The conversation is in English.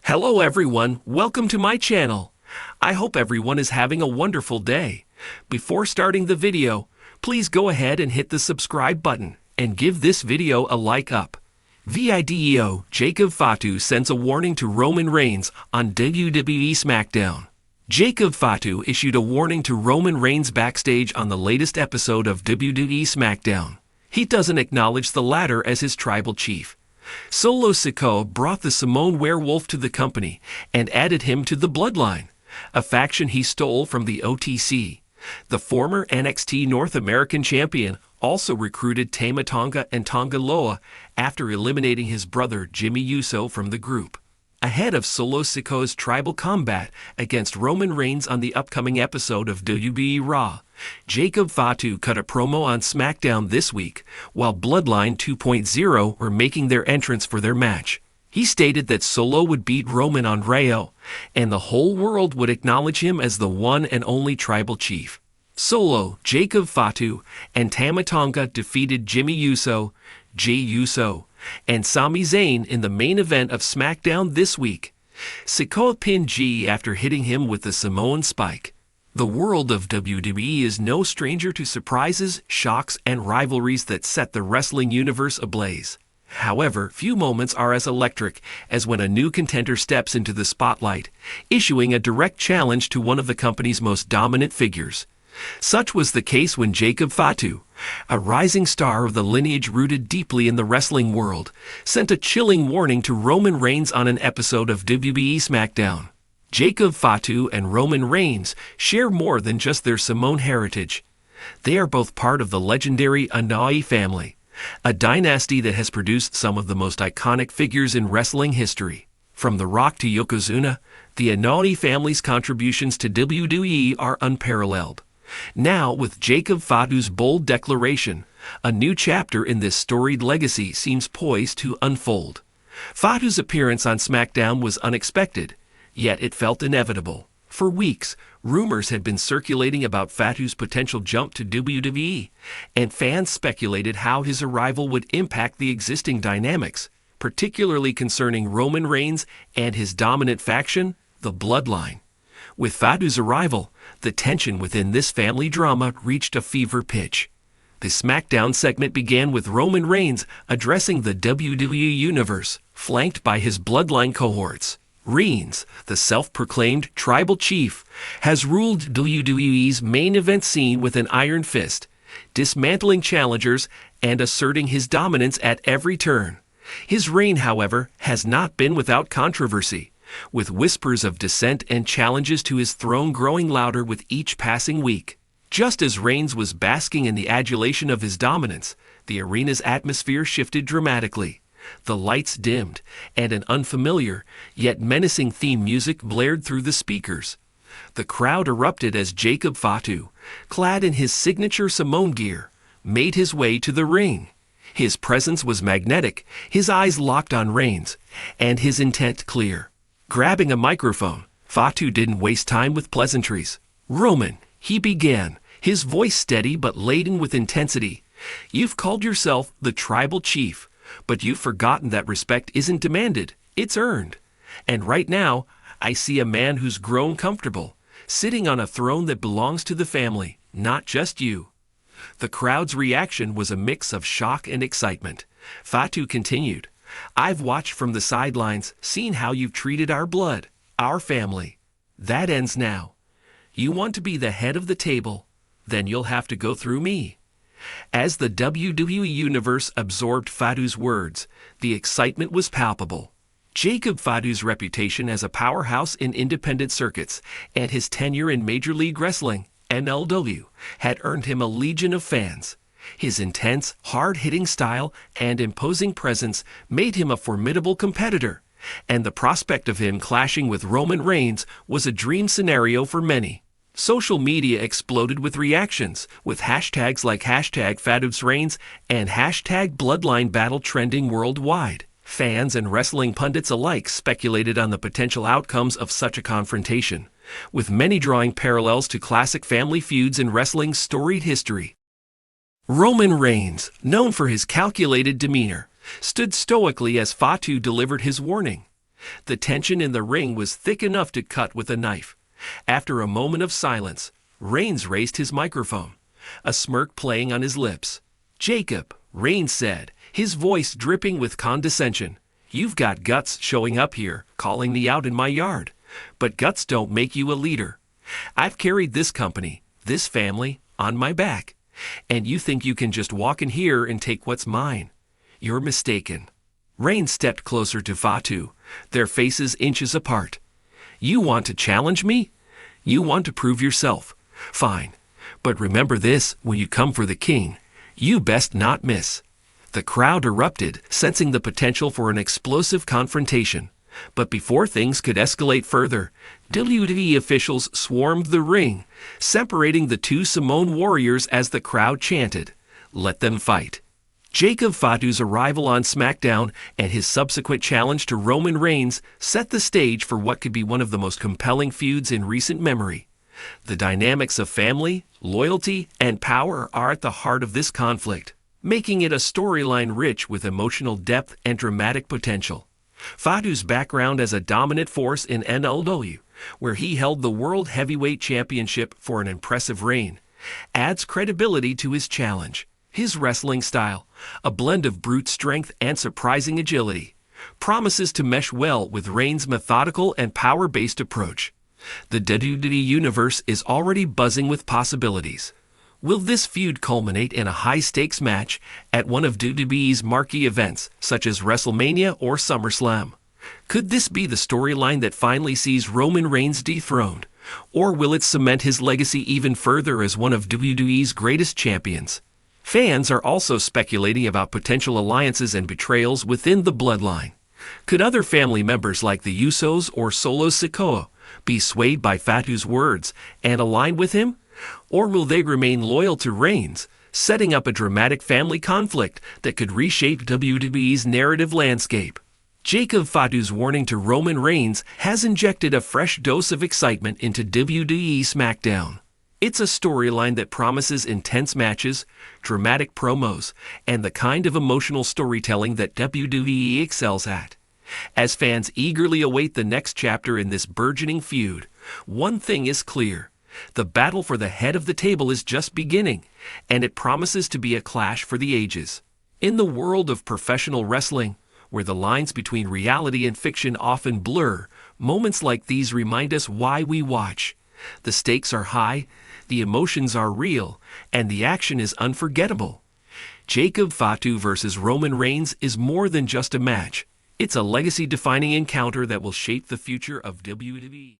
Hello everyone, welcome to my channel. I hope everyone is having a wonderful day. Before starting the video, please go ahead and hit the subscribe button and give this video a like up. VIDEO Jacob Fatu sends a warning to Roman Reigns on WWE SmackDown. Jacob Fatu issued a warning to Roman Reigns backstage on the latest episode of WWE SmackDown. He doesn't acknowledge the latter as his tribal chief. Solo Sikoa brought the Samoan werewolf to the company and added him to the Bloodline, a faction he stole from the OTC. The former NXT North American champion also recruited Tama Tonga and Tonga Loa after eliminating his brother Jimmy Uso from the group. Ahead of Solo Sikoa's tribal combat against Roman Reigns on the upcoming episode of WWE Raw, Jacob Fatu cut a promo on SmackDown this week, while Bloodline 2.0 were making their entrance for their match. He stated that Solo would beat Roman on Rayo, and the whole world would acknowledge him as the one and only tribal chief. Solo, Jacob Fatu, and Tama Tonga defeated Jimmy Uso, Jey Uso, and Sami Zayn in the main event of SmackDown this week. Sikoa pinned Jey after hitting him with the Samoan spike. The world of WWE is no stranger to surprises, shocks, and rivalries that set the wrestling universe ablaze. However, few moments are as electric as when a new contender steps into the spotlight, issuing a direct challenge to one of the company's most dominant figures. Such was the case when Jacob Fatu, a rising star of the lineage rooted deeply in the wrestling world, sent a chilling warning to Roman Reigns on an episode of WWE SmackDown. Jacob Fatu and Roman Reigns share more than just their Samoan heritage. They are both part of the legendary Anoa'i family, a dynasty that has produced some of the most iconic figures in wrestling history. From The Rock to Yokozuna, the Anoa'i family's contributions to WWE are unparalleled. Now, with Jacob Fatu's bold declaration, a new chapter in this storied legacy seems poised to unfold. Fatu's appearance on SmackDown was unexpected, yet it felt inevitable. For weeks, rumors had been circulating about Fatu's potential jump to WWE, and fans speculated how his arrival would impact the existing dynamics, particularly concerning Roman Reigns and his dominant faction, the Bloodline. With Fatu's arrival, the tension within this family drama reached a fever pitch. The SmackDown segment began with Roman Reigns addressing the WWE Universe, flanked by his Bloodline cohorts. Reigns, the self-proclaimed tribal chief, has ruled WWE's main event scene with an iron fist, dismantling challengers and asserting his dominance at every turn. His reign, however, has not been without controversy, with whispers of dissent and challenges to his throne growing louder with each passing week. Just as Reigns was basking in the adulation of his dominance, the arena's atmosphere shifted dramatically. The lights dimmed, and an unfamiliar, yet menacing theme music blared through the speakers. The crowd erupted as Jacob Fatu, clad in his signature Samoan gear, made his way to the ring. His presence was magnetic, his eyes locked on Reigns, and his intent clear. Grabbing a microphone, Fatu didn't waste time with pleasantries. "Roman," he began, his voice steady but laden with intensity, "you've called yourself the tribal chief, but you've forgotten that respect isn't demanded, it's earned. And right now, I see a man who's grown comfortable, sitting on a throne that belongs to the family, not just you." The crowd's reaction was a mix of shock and excitement. Fatu continued, "I've watched from the sidelines, seen how you've treated our blood, our family. That ends now. You want to be the head of the table, then you'll have to go through me." As the WWE Universe absorbed Fatu's words, the excitement was palpable. Jacob Fatu's reputation as a powerhouse in independent circuits and his tenure in Major League Wrestling, MLW, had earned him a legion of fans. His intense, hard-hitting style and imposing presence made him a formidable competitor, and the prospect of him clashing with Roman Reigns was a dream scenario for many. Social media exploded with reactions, with hashtags like #Fatu'sReigns and #Bloodline Battle trending worldwide. Fans and wrestling pundits alike speculated on the potential outcomes of such a confrontation, with many drawing parallels to classic family feuds in wrestling's storied history. Roman Reigns, known for his calculated demeanor, stood stoically as Fatu delivered his warning. The tension in the ring was thick enough to cut with a knife. After a moment of silence, Reigns raised his microphone, a smirk playing on his lips. "Jacob," Reigns said, his voice dripping with condescension, "you've got guts showing up here, calling me out in my yard. But guts don't make you a leader. I've carried this company, this family, on my back. And you think you can just walk in here and take what's mine? You're mistaken." Reigns stepped closer to Fatu, their faces inches apart. "You want to challenge me? You want to prove yourself? Fine. But remember this when you come for the king. You best not miss." The crowd erupted, sensing the potential for an explosive confrontation. But before things could escalate further, WWE officials swarmed the ring, separating the two Samoan warriors as the crowd chanted, "Let them fight." Jacob Fatu's arrival on SmackDown and his subsequent challenge to Roman Reigns set the stage for what could be one of the most compelling feuds in recent memory. The dynamics of family, loyalty, and power are at the heart of this conflict, making it a storyline rich with emotional depth and dramatic potential. Fatu's background as a dominant force in Anoa'i, where he held the World Heavyweight Championship for an impressive reign, adds credibility to his challenge. His wrestling style, a blend of brute strength and surprising agility, promises to mesh well with Reigns' methodical and power-based approach. The WWE Universe is already buzzing with possibilities. Will this feud culminate in a high-stakes match at one of WWE's marquee events, such as WrestleMania or SummerSlam? Could this be the storyline that finally sees Roman Reigns dethroned? Or will it cement his legacy even further as one of WWE's greatest champions? Fans are also speculating about potential alliances and betrayals within the Bloodline. Could other family members like the Usos or Solo Sikoa be swayed by Fatu's words and align with him? Or will they remain loyal to Reigns, setting up a dramatic family conflict that could reshape WWE's narrative landscape? Jacob Fatu's warning to Roman Reigns has injected a fresh dose of excitement into WWE SmackDown. It's a storyline that promises intense matches, dramatic promos, and the kind of emotional storytelling that WWE excels at. As fans eagerly await the next chapter in this burgeoning feud, one thing is clear. The battle for the head of the table is just beginning, and it promises to be a clash for the ages. In the world of professional wrestling, where the lines between reality and fiction often blur, moments like these remind us why we watch. The stakes are high, the emotions are real, and the action is unforgettable. Jacob Fatu versus Roman Reigns is more than just a match. It's a legacy-defining encounter that will shape the future of WWE.